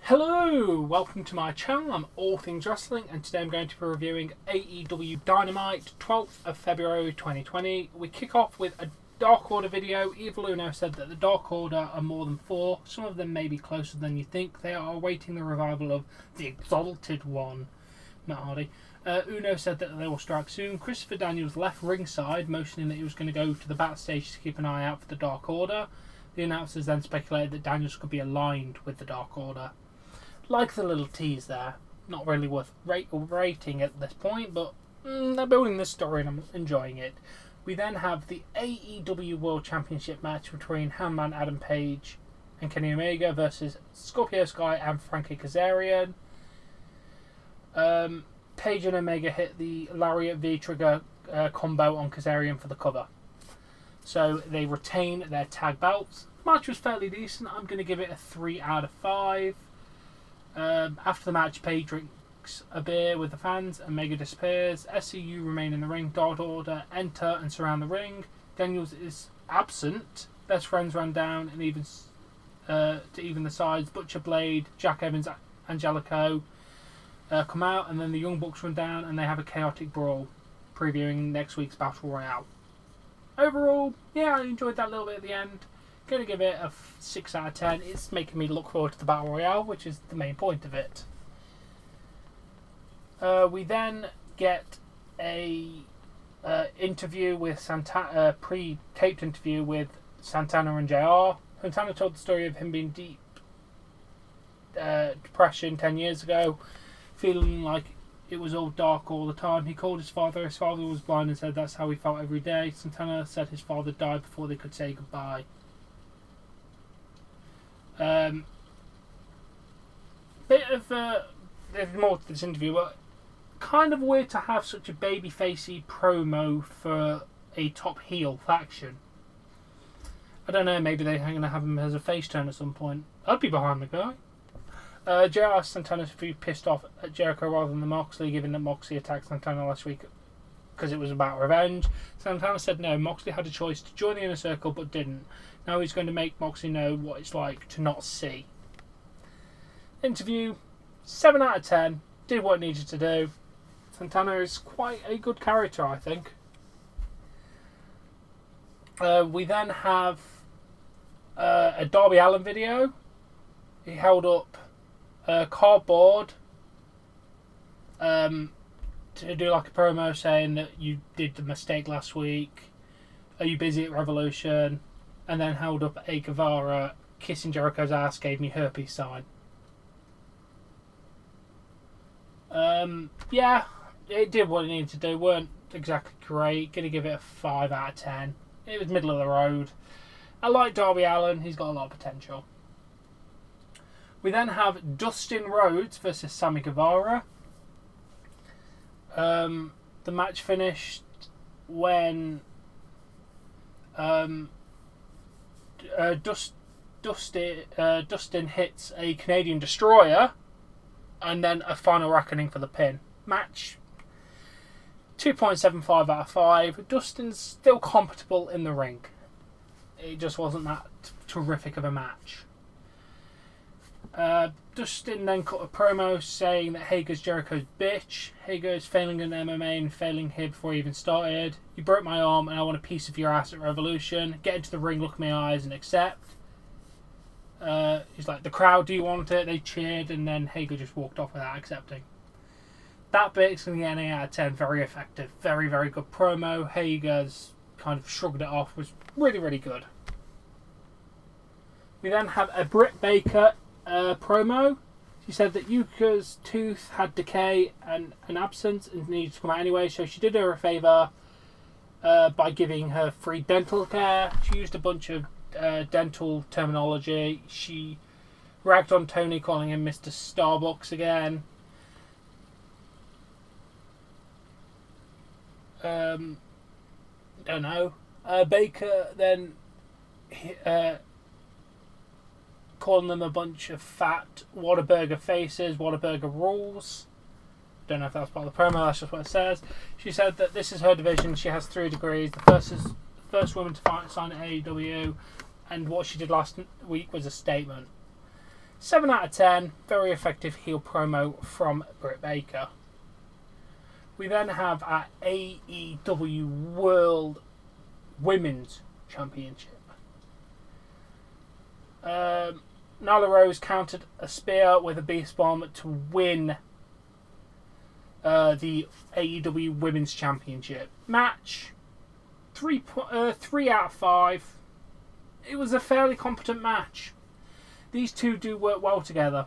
Hello, welcome to my channel. I'm All Things Wrestling, and today I'm going to be reviewing AEW Dynamite, 12th of February 2020. We kick off with a Dark Order video. Evil Uno said that the Dark Order are more than 4. Some of them may be closer than you think. They are awaiting the revival of the Exalted One, Matt Hardy. Uno said that they will strike soon. Christopher Daniels left ringside, motioning that he was going to go to the backstage to keep an eye out for the Dark Order. The announcers then speculated that Daniels could be aligned with the Dark Order. Like the little tease there. Not really worth rating at this point, but they're building this story and I'm enjoying it. We then have the AEW World Championship match between Hangman Adam Page and Kenny Omega versus Scorpio Sky and Frankie Kazarian. Page and Omega hit the Lariat V-Trigger combo on Kazarian for the cover. So they retain their tag belts. The match was fairly decent. I'm going to give it a 3 out of 5. After the match, Page drinks a beer with the fans and Omega disappears. SCU remain in the ring. Dark Order enter and surround the ring. Daniels is absent. Best friends run down and to even the sides. Butcher Blade, Jack Evans, Angelico come out, and then the Young Bucks run down and they have a chaotic brawl, previewing next week's Battle Royale. Overall, yeah, I enjoyed that little bit at the end. Going to give it a 6 out of 10. It's making me look forward to the Battle Royale, which is the main point of it. We then get a interview with Santana, pre-taped interview with Santana and JR. Santana told the story of him being deep depression 10 years ago, feeling like it was all dark all the time. He called his father. His father was blind and said that's how he felt every day. Santana said his father died before they could say goodbye. There's more to this interview, but kind of weird to have such a baby-facey promo for a top heel faction. I don't know, maybe they're going to have him as a face turn at some point. I'd be behind the guy. JR asked Santana to be pissed off at Jericho rather than Moxley, given that Moxley attacked Santana last week because it was about revenge. Santana said no, Moxley had a choice to join the Inner Circle but didn't. Now he's going to make Moxley know what it's like to not see. Interview, 7 out of 10. Did what it needed to do. Santana is quite a good character, I think. We then have a Darby Allin video. He held up a cardboard to do like a promo saying that you did the mistake last week. Are you busy at Revolution? And then held up a Guevara kissing Jericho's ass, gave me herpes sign. Yeah, it did what it needed to do. Weren't exactly great. Gonna give it a 5 out of 10. It was middle of the road. I like Darby Allin. He's got a lot of potential. We then have Dustin Rhodes versus Sammy Guevara. The match finished when Dustin hits a Canadian Destroyer and then a final reckoning for the pin. Match 2.75 out of 5. Dustin's still compatible in the ring. It just wasn't that terrific of a match. Dustin then cut a promo saying that Hager's Jericho's bitch. Hager's failing in MMA and failing here before he even started. You broke my arm and I want a piece of your ass at Revolution. Get into the ring, look in my eyes and accept. He's like, the crowd, do you want it? They cheered and then Hager just walked off without accepting. That bit's going to get an 8 out of 10. Very effective. Very, very good promo. Hager's kind of shrugged it off. Was really, really good. We then have a Britt Baker promo. She said that Yuka's tooth had decay and an absence and needed to come out anyway, so she did her a favour by giving her free dental care. She used a bunch of dental terminology. She ragged on Tony, calling him Mr. Starbucks again. Don't know. Baker then calling them a bunch of fat Whataburger faces, Whataburger rules. Don't know if that's part of the promo, that's just what it says. She said that this is her division, she has 3 degrees. The first woman to sign at AEW, and what she did last week was a statement. 7 out of 10. Very effective heel promo from Britt Baker. We then have our AEW World Women's Championship. Nyla Rose countered a spear with a beast bomb to win the AEW Women's Championship match. 3 out of 5. It was a fairly competent match. These two do work well together.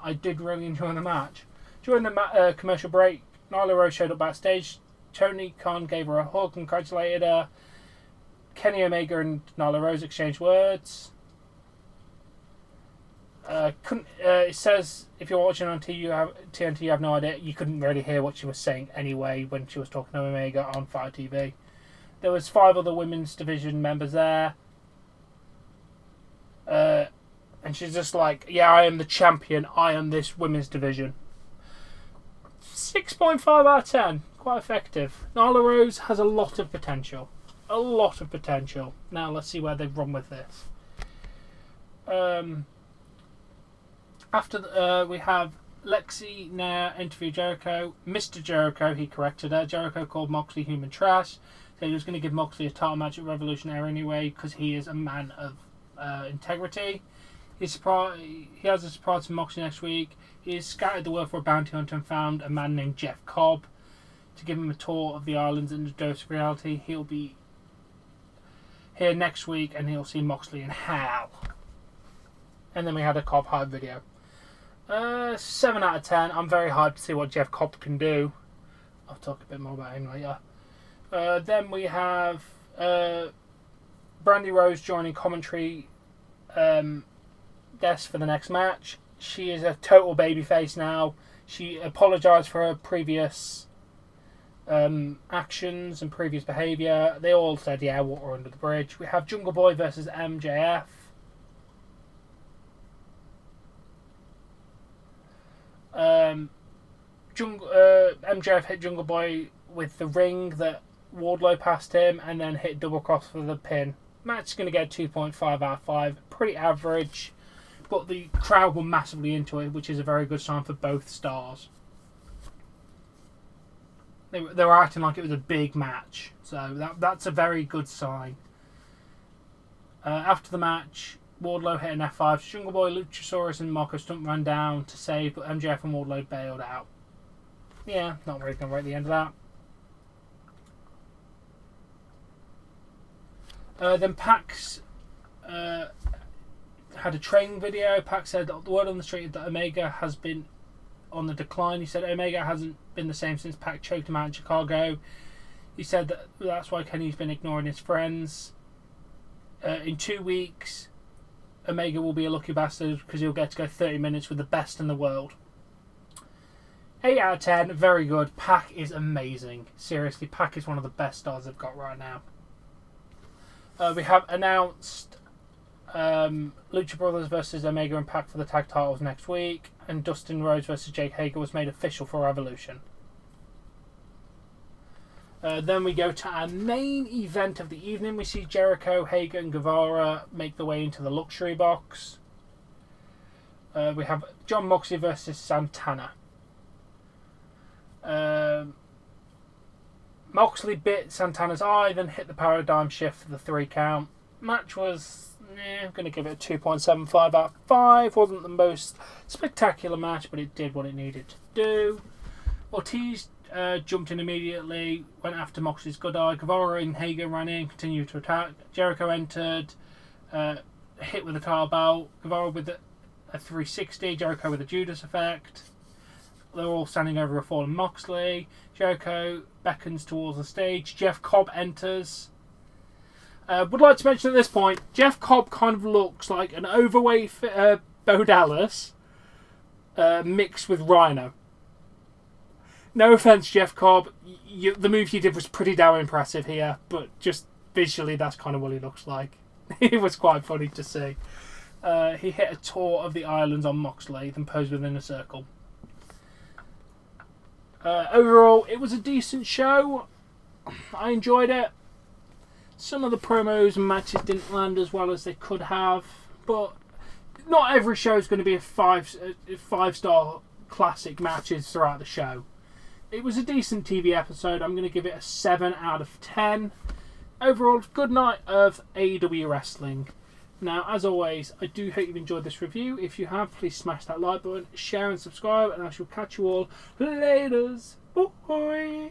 I did really enjoy the match. During the commercial break, Nyla Rose showed up backstage. Tony Khan gave her a hug, congratulated her. Kenny Omega and Nyla Rose exchanged words. It says if you're watching on TNT, you have no idea. You couldn't really hear what she was saying anyway when she was talking to Omega on Fire TV. There was 5 other women's division members there. And she's just like, yeah, I am the champion. I am this women's division. 6.5 out of 10. Quite effective. Nyla Rose has a lot of potential. A lot of potential. Now let's see where they've run with this. After we have Lexi now interview Jericho. Mr. Jericho, he corrected her. Jericho called Moxley human trash. Said he was going to give Moxley a title match at Revolution Era anyway because he is a man of integrity. He has a surprise for Moxley next week. He has scattered the world for a bounty hunter and found a man named Jeff Cobb to give him a tour of the islands and a dose of reality. He'll be here next week and he'll see Moxley in hell. And then we had a Cobb hype video. 7 out of 10. I'm very hyped to see what Jeff Cobb can do. I'll talk a bit more about him later. Then we have Brandy Rose joining commentary desk for the next match. She is a total babyface now. She apologised for her previous actions and previous behaviour. They all said, yeah, water under the bridge. We have Jungle Boy versus MJF. MJF hit Jungle Boy with the ring that Wardlow passed him and then hit double cross for the pin. Match is going to get 2.5 out of 5. Pretty average, but the crowd were massively into it, which is a very good sign for both stars. They were acting like it was a big match, so that's a very good sign. After the match, Wardlow hit an F5. Jungle Boy, Luchasaurus and Marco Stunt ran down to save, but MJF and Wardlow bailed out. Yeah, not really going to write the end of that. Then Pax had a training video. Pax said the word on the street that Omega has been on the decline. He said Omega hasn't been the same since Pac choked him out in Chicago. He said that's why Kenny's been ignoring his friends. In 2 weeks, Omega will be a lucky bastard because he'll get to go 30 minutes with the best in the world. 8 out of 10, very good. Pac is amazing. Seriously, Pac is one of the best stars they've got right now. We have announced Lucha Brothers versus Omega and Pac for the tag titles next week, and Dustin Rhodes versus Jake Hager was made official for Revolution. Then we go to our main event of the evening. We see Jericho, Hager and Guevara make their way into the luxury box. We have Jon Moxley versus Santana. Moxley bit Santana's eye, then hit the paradigm shift for the 3 count. Match was, I'm going to give it a 2.75 out of 5. Wasn't the most spectacular match, but it did what it needed to do. Ortiz jumped in immediately, went after Moxley's good eye. Guevara and Hager ran in, continued to attack. Jericho entered, hit with a title belt. Guevara with a 360, Jericho with a Judas effect. They're all standing over a fallen Moxley. Jericho beckons towards the stage. Jeff Cobb enters. Would like to mention at this point, Jeff Cobb kind of looks like an overweight Bo Dallas mixed with Rhino. No offense, Jeff Cobb. The move you did was pretty damn impressive here, but just visually, that's kind of what he looks like. It was quite funny to see. He hit a tour of the islands on Moxley, then posed within a circle. Overall, it was a decent show. I enjoyed it. Some of the promos and matches didn't land as well as they could have, but not every show is going to be a five-star classic matches throughout the show. It was a decent TV episode. I'm going to give it a 7 out of 10. Overall, good night of AEW wrestling. Now, as always, I do hope you've enjoyed this review. If you have, please smash that like button, share and subscribe, and I shall catch you all later. Bye.